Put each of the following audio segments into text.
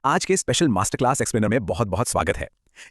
आज के special master class explainer में बहुत बहुत स्वागत है।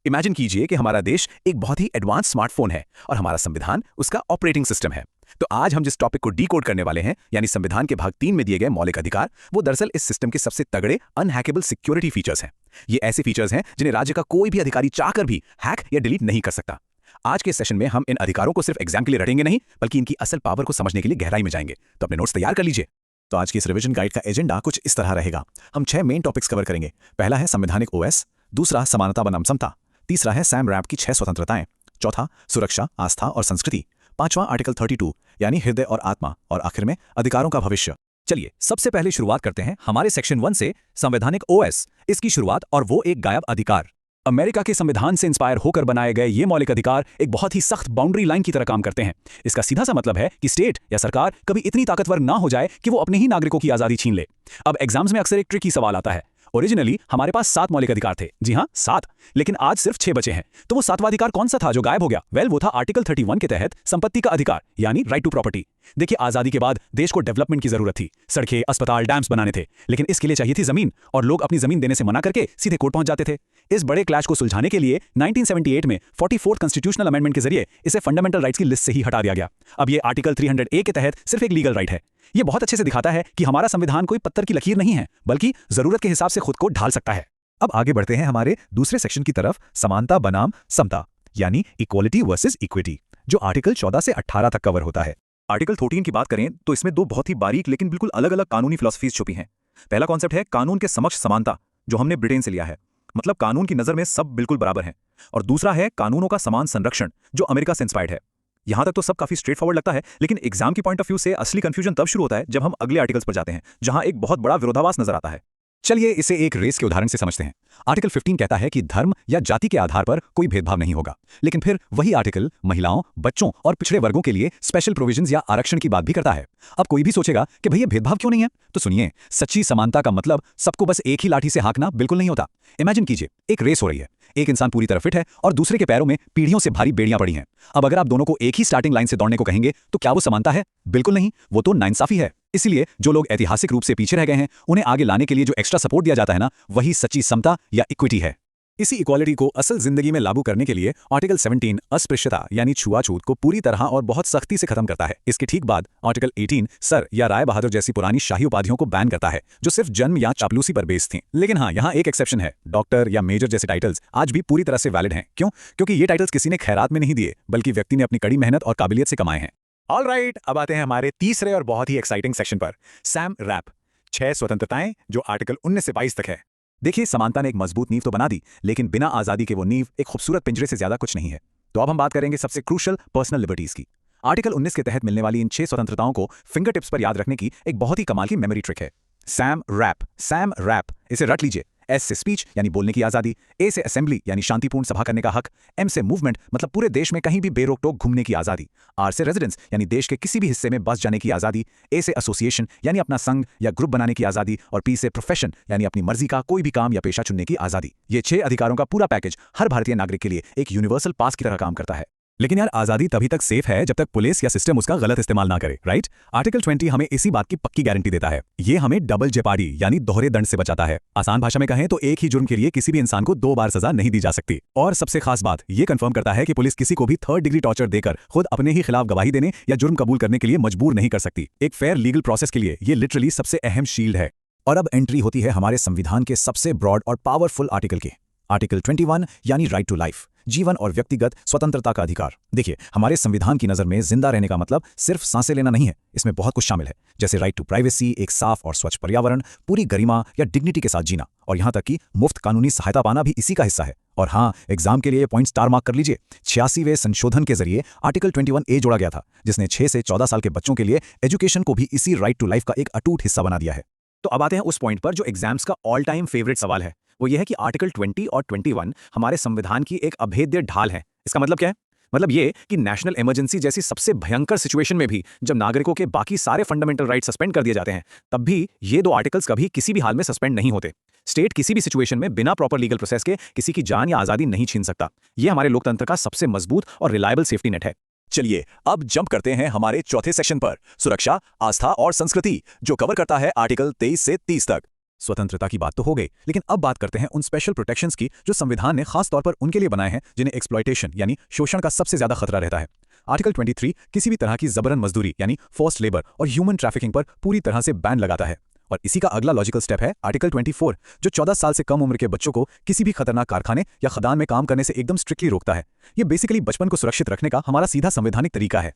इमेजिन कीजिए कि हमारा देश एक बहुत ही एडवांस स्मार्टफोन है और हमारा संविधान उसका ऑपरेटिंग सिस्टम है। तो आज हम जिस टॉपिक को डीकोड करने वाले हैं, यानी संविधान के भाग 3 में दिए गए मौलिक अधिकार, वो दरअसल इस सिस्टम के सबसे तगड़े अनहैकेबल सिक्योरिटी फीचर्स हैं। ये ऐसे फीचर्स हैं जिन्हें राज्य का कोई भी अधिकारी चाहकर भी हैक या डिलीट नहीं कर सकता। आज के सेशन में हम इन अधिकारों को सिर्फ एग्जाम के लिए रटेंगे नहीं, बल्कि इनकी असल पावर को समझने के लिए गहराई में जाएंगे। तो अपने नोट्स तैयार कर लीजिए। तो आज की इस रिवीजन गाइड का एजेंडा कुछ इस तरह रहेगा। हम 6 मेन टॉपिक्स कवर करेंगे। पहला है संवैधानिक ओएस, दूसरा समानता बनाम समता, तीसरा है सैम रैप की 6 स्वतंत्रताएं, चौथा सुरक्षा, आस्था और संस्कृति, पांचवा आर्टिकल 32 यानी हृदय और आत्मा, और आखिर में अधिकारों का भविष्य। चलिए सबसे पहले शुरुआत करते हैं हमारे सेक्शन 1 से, संवैधानिक ओएस, इसकी शुरुआत और वो एक गायब अधिकार। अमेरिका के संविधान से इंस्पायर होकर बनाए गए ये मौलिक अधिकार एक बहुत ही सख्त बाउंड्री लाइन की तरह काम करते हैं। इसका सीधा सा मतलब है कि स्टेट या सरकार कभी इतनी ताकतवर ना हो जाए कि वो अपने ही नागरिकों की आजादी छीन ले। अब एग्जाम्स में अक्सर एक ट्रिकी सवाल आता है। ओरिजिनली हमारे पास 7 मौलिक अधिकार थे, जी हाँ 7, लेकिन आज सिर्फ 6 बचे हैं। तो वो 7वां अधिकार कौन सा था जो गायब हो गया? वेल, वो था आर्टिकल 31 के तहत संपत्ति का अधिकार, यानी राइट टू प्रॉपर्टी। देखिए, आजादी के बाद देश को डेवलपमेंट की जरूरत थी, सड़कें, अस्पताल, डैम्स बनाने थे, लेकिन इसके लिए चाहिए थी जमीन, और लोग अपनी जमीन देने से मना करके सीधे कोर्ट पहुंच जाते थे। इस बड़े क्लैश को सुलझाने के लिए 1978 में 44th कॉन्स्टिट्यूशनल अमेंडमेंट के जरिए इसे फंडामेंटल राइट्स की लिस्ट से ही हटा दिया गया। अब ये आर्टिकल 300A के तहत सिर्फ एक लीगल राइट है। ये बहुत अच्छे से दिखाता है कि हमारा संविधान कोई पत्थर की लकीर नहीं है, बल्कि जरूरत के हिसाब से खुद को ढाल सकता है। अब आगे बढ़ते हैं हमारे दूसरे सेक्शन की तरफ, समानता बनाम समता, यानी इक्वालिटी वर्सेस इक्विटी, जो आर्टिकल 14 से 18 तक कवर होता है। आर्टिकल 14 की बात करें तो इसमें 2 बहुत ही बारीक लेकिन बिल्कुल अलग अलग कानूनी फिलॉसफीज छुपी हैं। पहला कॉन्सेप्ट है कानून के समक्ष समानता, जो हमने ब्रिटेन से लिया है, मतलब कानून की नजर में सब बिल्कुल बराबर हैं। और दूसरा है कानूनों का समान संरक्षण, जो अमेरिका से इंस्पायर्ड है। यहां तक तो सब काफी स्ट्रेट फॉरवर्ड लगता है, लेकिन एग्जाम की पॉइंट ऑफ व्यू से असली कंफ्यूजन तब शुरू होता है जब हम अगले आर्टिकल्स पर जाते हैं, जहां एक बहुत बड़ा विरोधाभास नजर आता है। चलिए इसे एक रेस के उदाहरण से समझते हैं। आर्टिकल 15 कहता है कि धर्म या जाति के आधार पर कोई भेदभाव नहीं होगा, लेकिन फिर वही आर्टिकल महिलाओं, बच्चों और पिछड़े वर्गों के लिए स्पेशल प्रोविजंस या आरक्षण की बात भी करता है। अब कोई भी सोचेगा कि भैया भेदभाव क्यों नहीं है? तो सुनिए, सच्ची समानता का मतलब सबको बस एक ही लाठी से हाँकना बिल्कुल नहीं होता। इमेजिन कीजिए, एक रेस हो रही है, एक इंसान पूरी तरह फिट है और दूसरे के पैरों में पीढ़ियों से भारी बेड़ियां पड़ी हैं। अब अगर आप दोनों को एक ही स्टार्टिंग लाइन से दौड़ने को कहेंगे तो क्या वो समानता है? बिल्कुल नहीं, वो तो नाइंसाफी है। इसलिए जो लोग ऐतिहासिक रूप से पीछे रह गए हैं, उन्हें आगे लाने के लिए जो एक्स्ट्रा सपोर्ट दिया जाता है ना, वही सच्ची समता या इक्विटी है। इसी इक्वालिटी को असल जिंदगी में लागू करने के लिए आर्टिकल 17 अस्पृश्यता यानी छुआछूत को पूरी तरह और बहुत सख्ती से खत्म करता है। इसके ठीक बाद आर्टिकल 18 सर या राय बहादुर जैसी पुरानी शाही उपाधियों को बैन करता है, जो सिर्फ जन्म या चापलूसी पर बेस्ड थीं। लेकिन हाँ, यहाँ एक एक्सेप्शन है। डॉक्टर या मेजर जैसे टाइटल्स आज भी पूरी तरह से वैलिड हैं। क्यों? क्योंकि ये टाइटल्स किसी ने खैरात में नहीं दिए, बल्कि व्यक्ति ने अपनी कड़ी मेहनत और काबिलियत से कमाए हैं। ऑलराइट, अब आते हैं हमारे तीसरे और बहुत ही एक्साइटिंग सेक्शन पर, सैम रैप, 6 स्वतंत्रताएं, जो आर्टिकल 19 से 22 तक है। देखिए, समानता ने एक मजबूत नींव तो बना दी, लेकिन बिना आजादी के वो नींव एक खूबसूरत पिंजरे से ज्यादा कुछ नहीं है। तो अब हम बात करेंगे सबसे क्रूशल पर्सनल लिबर्टीज की। आर्टिकल 19 के तहत मिलने वाली इन 6 स्वतंत्रताओं को फिंगर टिप्स पर याद रखने की एक बहुत ही कमाल की मेमोरी ट्रिक है। सैम रैप, इसे रट लीजिए। एस से स्पीच यानी बोलने की आजादी, ए से असेंबली यानी शांतिपूर्ण सभा करने का हक, एम से मूवमेंट मतलब पूरे देश में कहीं भी बेरोक टोक घूमने की आजादी, आर से रेजिडेंस यानी देश के किसी भी हिस्से में बस जाने की आजादी, ए से एसोसिएशन यानी अपना संघ या ग्रुप बनाने की आजादी, और पी से प्रोफेशन यानी अपनी मर्जी का कोई भी काम या पेशा चुनने की आजादी। ये 6 अधिकारों का पूरा पैकेज हर भारतीय नागरिक के लिए एक यूनिवर्सल पास की तरह काम करता है। लेकिन यार, आजादी तभी तक सेफ है जब तक पुलिस या सिस्टम उसका गलत इस्तेमाल ना करे, राइट? आर्टिकल 20 हमें इसी बात की पक्की गारंटी देता है। ये हमें डबल जेपार्डी यानी दोहरे दंड से बचाता है। आसान भाषा में कहें तो एक ही जुर्म के लिए किसी भी इंसान को 2 बार सजा नहीं दी जा सकती। और सबसे खास बात, ये कंफर्म करता है कि पुलिस किसी को भी 3rd डिग्री टॉर्चर देकर खुद अपने ही खिलाफ गवाही देने या जुर्म कबूल करने के लिए मजबूर नहीं कर सकती। एक फेयर लीगल प्रोसेस के लिए ये लिटरली सबसे अहम शील्ड है। और अब एंट्री होती है हमारे संविधान के सबसे ब्रॉड और पावरफुल आर्टिकल की, आर्टिकल 21 यानी राइट टू लाइफ, जीवन और व्यक्तिगत स्वतंत्रता का अधिकार। देखिए, हमारे संविधान की नजर में जिंदा रहने का मतलब सिर्फ सांसें लेना नहीं है। इसमें बहुत कुछ शामिल है, जैसे राइट टू प्राइवेसी, एक साफ और स्वच्छ पर्यावरण, पूरी गरिमा या डिग्निटी के साथ जीना, और यहां तक कि मुफ्त कानूनी सहायता पाना भी इसी का हिस्सा है। और हाँ, एग्जाम के लिए पॉइंट स्टार मार्क कर लीजिए। 86वें संशोधन के जरिए आर्टिकल 21A जोड़ा गया था, जिसने 6 से 14 साल के बच्चों के लिए एजुकेशन को भी इसी राइट टू लाइफ का एक अटूट हिस्सा बना दिया है। तो अब आते हैं उस पॉइंट पर जो एग्जाम्स का ऑल टाइम फेवरेट सवाल है। वो ये है कि आर्टिकल 20 और 21 हमारे संविधान की एक अभेद्य ढाल है। इसका मतलब क्या है? मतलब ये कि नेशनल इमरजेंसी जैसी सबसे भयंकर सिचुएशन में भी जब नागरिकों के बाकी सारे फंडामेंटल राइट सस्पेंड कर दिए जाते हैं, तब भी ये 2 आर्टिकल्स कभी किसी भी हाल में सस्पेंड नहीं होते। स्टेट किसी भी सिचुएशन में बिना प्रॉपर लीगल प्रोसेस के किसी की जान या आजादी नहीं छीन सकता। ये हमारे लोकतंत्र का सबसे मजबूत और रिलायबल सेफ्टी नेट है। चलिए अब जंप करते हैं हमारे चौथे सेक्शन पर, सुरक्षा, आस्था और संस्कृति, जो कवर करता है आर्टिकल 23 से 30 तक। स्वतंत्रता की बात तो हो गई, लेकिन अब बात करते हैं उन स्पेशल प्रोटेक्शंस की जो संविधान ने खास तौर पर उनके लिए बनाए हैं जिन्हें एक्सप्लॉयटेशन यानी शोषण का सबसे ज्यादा खतरा रहता है। आर्टिकल 23 किसी भी तरह की जबरन मजदूरी यानी फोर्स्ड लेबर और ह्यूमन ट्रैफिकिंग पर पूरी तरह से बैन लगाता है। और इसी का अगला लॉजिकल स्टेप है आर्टिकल 24 जो 14 साल से कम उम्र के बच्चों को किसी भी खतरनाक कारखाने या खदान में काम करने से एकदम स्ट्रिक्टली रोकता है। ये बेसिकली बचपन को सुरक्षित रखने का हमारा सीधा संवैधानिक तरीका है।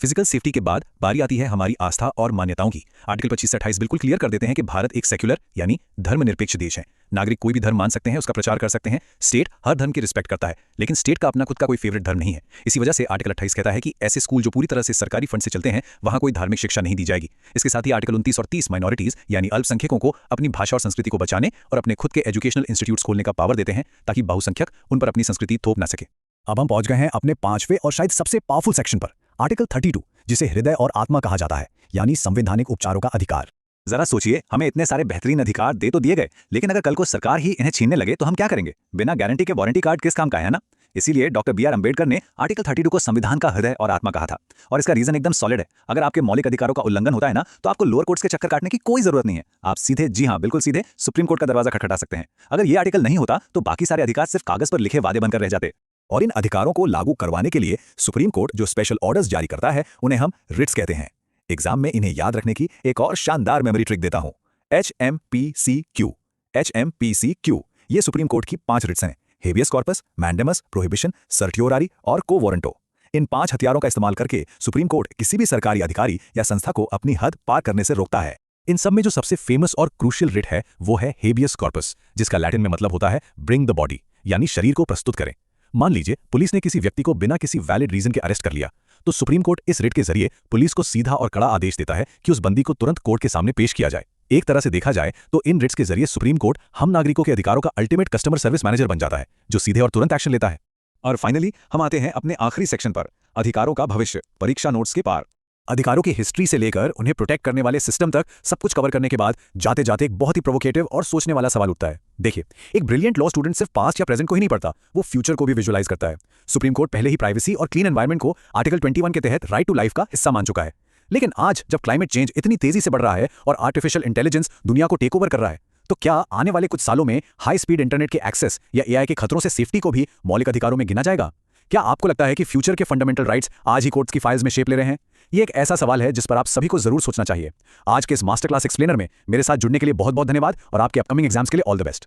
फिजिकल सेफ्टी के बाद बारी आती है हमारी आस्था और मान्यताओं की। आर्टिकल 25 से 28 बिल्कुल क्लियर कर देते हैं कि भारत एक सेक्युलर यानी धर्मनिरपेक्ष देश है। नागरिक कोई भी धर्म मान सकते हैं, उसका प्रचार कर सकते हैं। स्टेट हर धर्म की रिस्पेक्ट करता है, लेकिन स्टेट का अपना खुद का कोई फेवरेट धर्म नहीं है। इसी वजह से आर्टिकल 28 कहता है कि ऐसे स्कूल जो पूरी तरह से सरकारी फंड से चलते हैं वहां कोई धार्मिक शिक्षा नहीं दी जाएगी। इसके साथ ही आर्टिकल 29 और 30 माइनॉरिटीज यानी अल्पसंख्यकों को अपनी भाषा और संस्कृति को बचाने और अपने खुद के एजुकेशनल इंस्टीट्यूट्स खोलने का पावर देते हैं ताकि बहुसंख्यक उन पर अपनी संस्कृति थोप ना सके। अब हम पहुंच गए हैं अपने 5वें और शायद सबसे पावरफुल सेक्शन पर, आर्टिकल 32 जिसे हृदय और आत्मा कहा जाता है, यानी संवैधानिक उपचारों का अधिकार। जरा सोचिए, हमें इतने सारे बेहतरीन अधिकार दे तो दिए गए, लेकिन अगर कल को सरकार ही इन्हें छीनने लगे तो हम क्या करेंगे? बिना गारंटी के वारंटी कार्ड किस काम का है ना? इसीलिए डॉक्टर बी आर अम्बेडकर ने आर्टिकल 32 को संविधान का हृदय और आत्मा कहा था। और इसका रीजन एकदम सॉलिड है। अगर आपके मौलिक अधिकारों का उल्लंघन होता है ना, तो आपको लोअर कोर्ट्स के चक्कर काटने की कोई जरूरत नहीं है। आप सीधे, जी हाँ बिल्कुल सीधे, सुप्रीम कोर्ट का दरवाजा खटखटा सकते हैं। अगर ये आर्टिकल नहीं होता तो बाकी सारे अधिकार सिर्फ कागज पर लिखे वादे बनकर रह जाते। और इन अधिकारों को लागू करवाने के लिए सुप्रीम कोर्ट जो स्पेशल ऑर्डर्स जारी करता है उन्हें हम रिट्स कहते हैं। एग्जाम में इन्हें याद रखने की एक और शानदार मेमोरी ट्रिक देता हूं, HMPCQ। HMPCQ ये सुप्रीम कोर्ट की 5 रिट्स हैं: habeas corpus, mandamus, prohibition, certiorari और को वारंटो। इन 5 हथियारों का इस्तेमाल करके सुप्रीम कोर्ट किसी भी सरकारी अधिकारी या संस्था को अपनी हद पार करने से रोकता है। इन सब में जो सबसे फेमस और क्रूशियल रिट है वो है हेबियस कॉर्पस, जिसका लैटिन में मतलब होता है ब्रिंग द बॉडी, यानी शरीर को प्रस्तुत करें। मान लीजिए पुलिस ने किसी व्यक्ति को बिना किसी वैलिड रीजन के अरेस्ट कर लिया, तो सुप्रीम कोर्ट इस रिट के जरिए पुलिस को सीधा और कड़ा आदेश देता है कि उस बंदी को तुरंत कोर्ट के सामने पेश किया जाए। एक तरह से देखा जाए तो इन रिट्स के जरिए सुप्रीम कोर्ट हम नागरिकों के अधिकारों का अल्टीमेट कस्टमर सर्विस मैनेजर बन जाता है, जो सीधे और तुरंत एक्शन लेता है। और फाइनली हम आते हैं अपने आखिरी सेक्शन पर, अधिकारों का भविष्य, परीक्षा नोट्स के पार। अधिकारों की हिस्ट्री से लेकर उन्हें प्रोटेक्ट करने वाले सिस्टम तक सब कुछ कवर करने के बाद जाते जाते एक बहुत ही प्रोवोकेटिव और सोचने वाला सवाल उठता है। देखिए, एक ब्रिलियंट लॉ स्टूडेंट सिर्फ पास्ट या प्रेजेंट को ही नहीं पढ़ता, वो फ्यूचर को भी विजुअलाइज करता है। सुप्रीम कोर्ट पहले ही प्राइवेसी और क्लीन एनवायरनमेंट को आर्टिकल 21 के तहत राइट टू लाइफ का हिस्सा मान चुका है। लेकिन आज जब क्लाइमेट चेंज इतनी तेजी से बढ़ रहा है और आर्टिफिशियल इंटेलिजेंस दुनिया को टेक ओवर कर रहा है, तो क्या आने वाले कुछ सालों में हाई स्पीड इंटरनेट के एक्सेस या एआई के खतरों से सेफ्टी को भी मौलिक अधिकारों में गिना जाएगा? क्या आपको लगता है कि फ्यूचर के फंडामेंटल राइट्स आज ही कोर्ट्स की फाइल्स में शेप ले रहे हैं? ये एक ऐसा सवाल है जिस पर आप सभी को जरूर सोचना चाहिए। आज के इस मास्टर क्लास एक्सप्लेनर में मेरे साथ जुड़ने के लिए बहुत बहुत धन्यवाद और आपके अपकमिंग एग्जाम्स के लिए ऑल द बेस्ट।